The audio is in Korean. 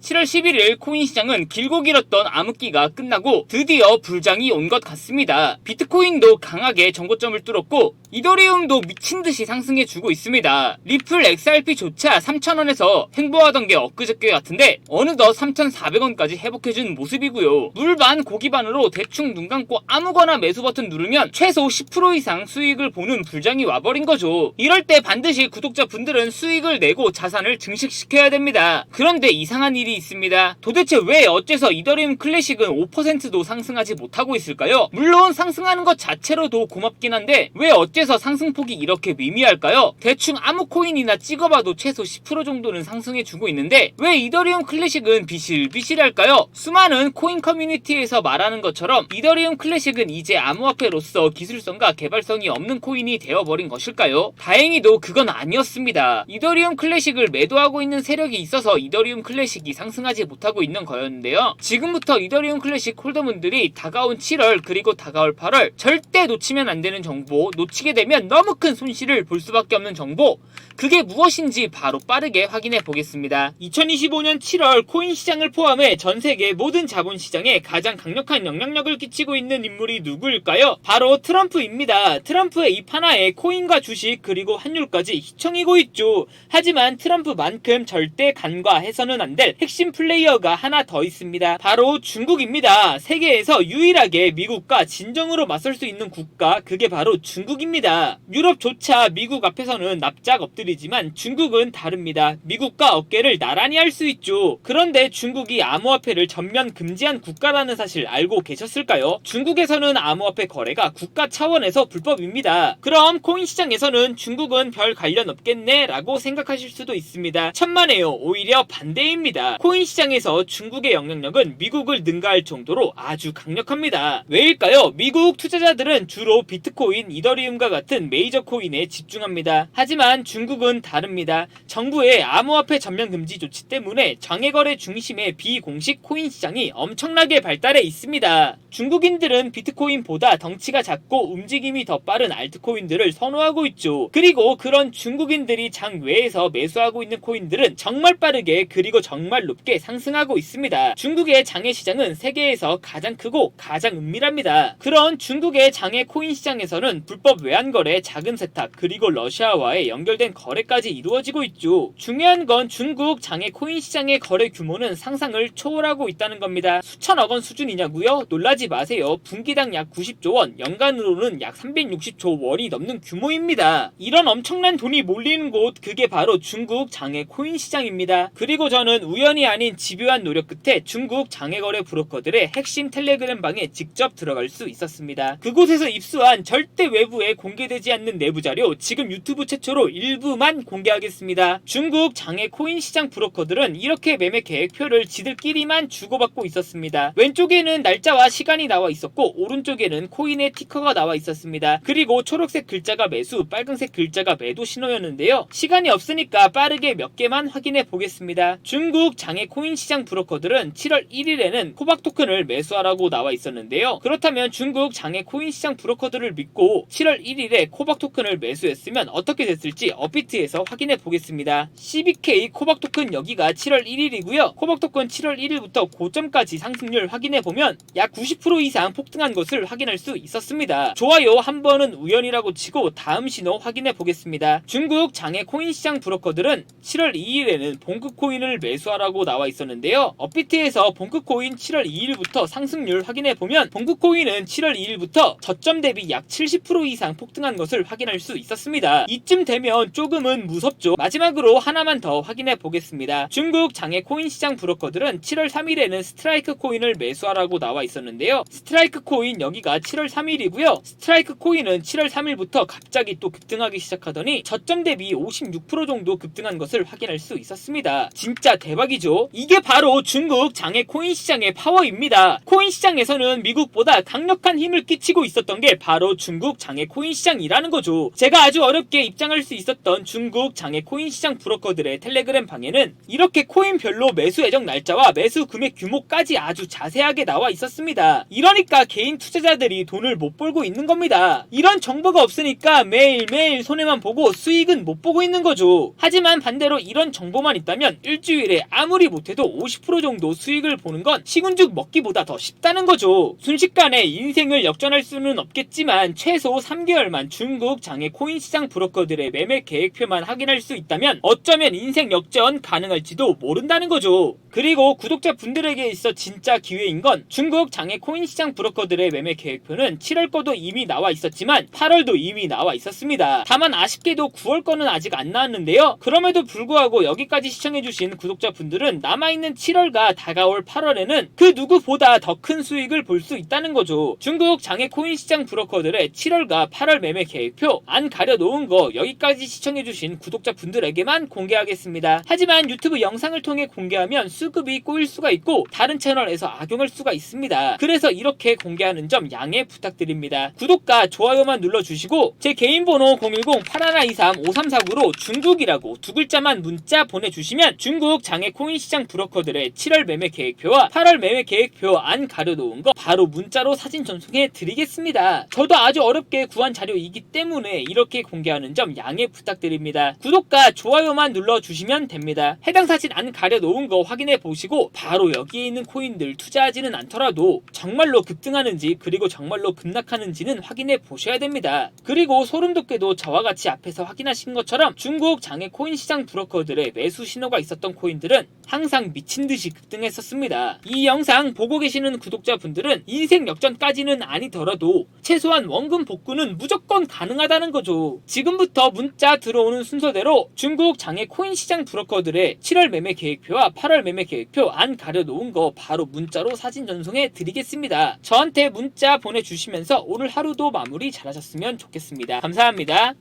7월 11일 코인 시장은 길고 길었던 암흑기가 끝나고 드디어 불장이 온 것 같습니다. 비트코인도 강하게 정고점을 뚫었고 이더리움도 미친듯이 상승해주고 있습니다. 리플 XRP조차 3,000원에서 횡보하던 게 엊그저께 같은데 어느덧 3,400원까지 회복해준 모습이고요. 물 반 고기 반으로 대충 눈 감고 아무거나 매수 버튼 누르면 최소 10% 이상 수익을 보는 불장이 와버린 거죠. 이럴 때 반드시 구독자분들은 수익을 내고 자산을 증식시켜야 됩니다. 그런데 이상한 일이 있습니다. 도대체 왜 어째서 이더리움 클래식은 5%도 상승하지 못하고 있을까요? 물론 상승하는 것 자체로도 고맙긴 한데 왜 어째서 상승폭이 이렇게 미미할까요? 대충 아무 코인이나 찍어봐도 최소 10% 정도는 상승해주고 있는데 왜 이더리움 클래식은 비실비실할까요? 수많은 코인 커뮤니티에서 말하는 것처럼 이더리움 클래식은 이제 암호화폐로서 기술성과 개발성이 없는 코인이 되어버린 것일까요? 다행히도 그건 아니었습니다. 이더리움 클래식을 매도하고 있는 세력이 있어서 이더리움 클래식이 상승하지 못하고 있는 거였는데요. 지금부터 이더리움 클래식 홀더분들이 다가온 7월 그리고 다가올 8월 절대 놓치면 안 되는 정보, 놓치게 되면 너무 큰 손실을 볼 수밖에 없는 정보, 그게 무엇인지 바로 빠르게 확인해 보겠습니다. 2025년 7월 코인 시장을 포함해 전 세계 모든 자본시장에 가장 강력한 영향력을 끼치고 있는 인물이 누구일까요? 바로 트럼프입니다. 트럼프의 입 하나에 코인과 주식 그리고 환율까지 휘청이고 있죠. 하지만 트럼프만큼 절대 간과해서는 안 될 핵심 플레이어가 하나 더 있습니다. 바로 중국입니다. 세계에서 유일하게 미국과 진정으로 맞설 수 있는 국가, 그게 바로 중국입니다. 유럽조차 미국 앞에서는 납작 엎드리지만 중국은 다릅니다. 미국과 어깨를 나란히 할 수 있죠. 그런데 중국이 암호화폐를 전면 금지한 국가라는 사실 알고 계셨을까요? 중국에서는 암호화폐 거래가 국가 차원에서 불법입니다. 그럼 코인 시장에서는 중국은 별 관련 없겠네 라고 생각하실 수도 있습니다. 천만에요. 오히려 반대입니다. 코인 시장에서 중국의 영향력은 미국을 능가할 정도로 아주 강력합니다. 왜일까요? 미국 투자자들은 주로 비트코인, 이더리움과 같은 메이저 코인에 집중합니다. 하지만 중국은 다릅니다. 정부의 암호화폐 전면 금지 조치 때문에 장외거래 중심의 비공식 코인 시장이 엄청나게 발달해 있습니다. 중국인들은 비트코인보다 덩치가 작고 움직임이 더 빠른 알트코인들을 선호하고 있죠. 그리고 그런 중국인들이 장외에서 매수하고 있는 코인들은 정말 빠르게 그리고 정말 높게 상승하고 있습니다. 중국의 장외 시장은 세계에서 가장 크고 가장 은밀합니다. 그런 중국의 장외 코인 시장에서는 불법 외환거래, 자금 세탁, 그리고 러시아와의 연결된 거래까지 이루어지고 있죠. 중요한 건 중국 장외 코인 시장의 거래 규모는 상상을 초월하고 있다는 겁니다. 수천억 원 수준이냐고요? 놀라지 마세요. 분기당 약 90조 원, 연간으로는 약 360조 원이 넘는 규모입니다. 이런 엄청난 돈이 몰리는 곳, 그게 바로 중국 장외 코인 시장입니다. 그리고 저는 우연이 아닌 집요한 노력 끝에 중국 장외거래 브로커들의 핵심 텔레그램 방에 직접 들어갈 수 있었습니다. 그곳에서 입수한 절대 외부에 공개되지 않는 내부 자료, 지금 유튜브 최초로 일부만 공개하겠습니다. 중국 장외 코인 시장 브로커들은 이렇게 매매 계획표를 지들끼리만 주고받고 있었습니다. 왼쪽에는 날짜와 시간이 나와 있었고 오른쪽에는 코인의 티커가 나와 있었습니다. 그리고 초록색 글자가 매수, 빨간색 글자가 매도 신호였는데요. 시간이 없으니까 빠르게 몇 개만 확인해 보겠습니다. 중국 장외 코인 시장 브로커들은 7월 1일에는 코박 토큰을 매수하라고 나와 있었는데요. 그렇다면 중국 장외 코인 시장 브로커들을 믿고 7월 1일에 코박 토큰을 매수했으면 어떻게 됐을지 업비트에서 확인해 보겠습니다. CBK 코박 토큰 여기가 7월 1일이고요. 코박 토큰 7월 1일부터 고점까지 상승률 확인해 보면 약 90% 이상 폭등한 것을 확인할 수 있었습니다. 좋아요 한 번은 우연이라고 치고 다음 신호 확인해 보겠습니다. 중국 장외 코인 시장 브로커들은 7월 2일에는 봉크코인을 매수하라고 나와 있었는데요. 업비트에서 봉크코인 7월 2일부터 상승률 확인해 보면 봉크코인은 7월 2일부터 저점 대비 약 70% 이상 폭등한 것을 확인할 수 있었습니다. 이쯤 되면 조금은 무섭죠. 마지막으로 하나만 더 확인해 보겠습니다. 중국 장외 코인 시장 브로커들은 7월 3일에는 스트라이크 코인을 매수하라고 나와 있었는데요. 스트라이크 코인 여기가 7월 3일이고요. 스트라이크 코인은 7월 3일부터 갑자기 또 급등하기 시작하더니 저점 대비 56% 정도 급등한 것을 확인할 수 있었습니다. 진짜 대박이죠. 이게 바로 중국 장외 코인 시장의 파워입니다. 코인 시장에서는 미국보다 강력한 힘을 끼치고 있었던 게 바로 중국 장외 코인 시장이라는 거죠. 제가 아주 어렵게 입장할 수 있었던 중국 장외 코인 시장 브로커들의 텔레그램 방에는 이렇게 코인별로 매수 예정 날짜와 매수 금액 규모까지 아주 자세하게 나와 있었습니다. 이러니까 개인 투자자들이 돈을 못 벌고 있는 겁니다. 이런 정보가 없으니까 매일매일 손해만 보고 수익은 못 보고 있는 거죠. 하지만 반대로 이런 정보만 있다면 일주일에 아무 아무리 못해도 50% 정도 수익을 보는 건 시군죽 먹기보다 더 쉽다는 거죠. 순식간에 인생을 역전할 수는 없겠지만 최소 3개월만 중국 장외 코인 시장 브로커들의 매매 계획표만 확인할 수 있다면 어쩌면 인생 역전 가능할지도 모른다는 거죠. 그리고 구독자분들에게 있어 진짜 기회인 건 중국 장외 코인 시장 브로커들의 매매 계획표는 7월 거도 이미 나와 있었지만 8월도 이미 나와 있었습니다. 다만 아쉽게도 9월 거는 아직 안 나왔는데요. 그럼에도 불구하고 여기까지 시청해주신 구독자분들은 남아있는 7월과 다가올 8월에는 그 누구보다 더 큰 수익을 볼 수 있다는 거죠. 중국 장외 코인 시장 브로커들의 7월과 8월 매매 계획표 안 가려놓은 거 여기까지 시청해주신 구독자분들에게만 공개하겠습니다. 하지만 유튜브 영상을 통해 공개하면 수급이 꼬일 수가 있고 다른 채널에서 악용할 수가 있습니다. 그래서 이렇게 공개하는 점 양해 부탁드립니다. 구독과 좋아요만 눌러주시고 제 개인 번호 010-8123-5349로 중국이라고 두 글자만 문자 보내주시면 중국 장외 코인 시장 브로커들의 7월 매매 계획표와 8월 매매 계획표 안 가려놓은 거 바로 문자로 사진 전송해 드리겠습니다. 저도 아주 어렵게 구한 자료이기 때문에 이렇게 공개하는 점 양해 부탁드립니다. 구독과 좋아요만 눌러주시면 됩니다. 해당 사진 안 가려놓은 거 확인해 보시고 바로 여기에 있는 코인들 투자하지는 않더라도 정말로 급등하는지 그리고 정말로 급락하는지는 확인해 보셔야 됩니다. 그리고 소름 돋게도 저와 같이 앞에서 확인하신 것처럼 중국 장외 코인 시장 브로커들의 매수 신호가 있었던 코인들은 항상 미친듯이 급등했었습니다. 이 영상 보고 계시는 구독자분들은 인생 역전까지는 아니더라도 최소한 원금 복구는 무조건 가능하다는 거죠. 지금부터 문자 들어오는 순서대로 중국 장외 코인 시장 브로커들의 7월 매매 계획표와 8월 매매 계획표 안 가려놓은 거 바로 문자로 사진 전송해 드리겠습니다. 저한테 문자 보내주시면서 오늘 하루도 마무리 잘하셨으면 좋겠습니다. 감사합니다.